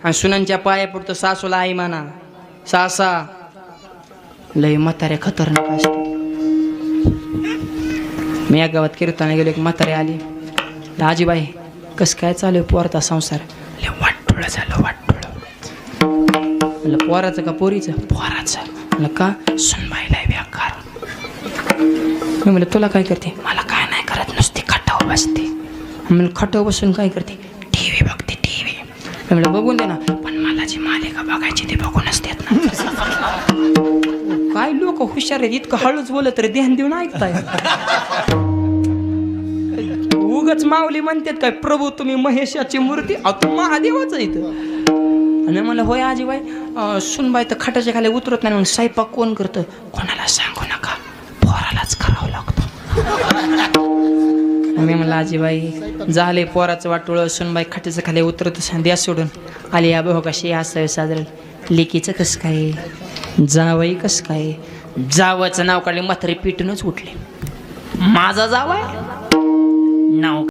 आणि सुनांच्या पाया पडतो सासूला आई म्हणा. सासा लय म्हातारे खतरनाक असते. मी या गावात कीर्तनाला गेलो, एक म्हातारे आली. आजीबाई कसं काय चालू आहे पोरचा संसार? लय वाटोळं झालं वाटोळं. म्हणलं पोराचं का पोरीचं? पोराचं. म्हणलं का? सुनबाईला बेकार. मी म्हणलं तुला काय करते? मला काय नाही करत, नुसती खटाव बसते. म्हणलं खटाव बसून काय करते? टीव्ही बघते टीव्ही. मी म्हणलं बघून दे ना, पण मला जी मालिका बघायची ते बघूनच देत ना. काय लोक हुशार आहेत, इतकं हळूच बोलत तरी ध्यान देऊन ऐकताय. उगच माऊली म्हणतात काय प्रभू तुम्ही महेशाची मूर्ती, तू महादेवाच इथं. आणि मला होय आजीबाई सुनबाई तर खटाच्या खाली उतरत नाही, म्हणून स्वयंपाक कोण करतं? कोणाला सांगू नका, पोरालाच करावं लागतं. मी म्हणलं आजीबाई झाले पोराचं वाटोळं, सुनबाई खटाच्या खाली उतरत द्या सोडून. आली या बघ कशी असावे साजरं. लेकीचं कसं काय, जावई कसं काय? जावाचं नाव काढले म्हातारी पिटूनच उठले. माझा जावाय नाव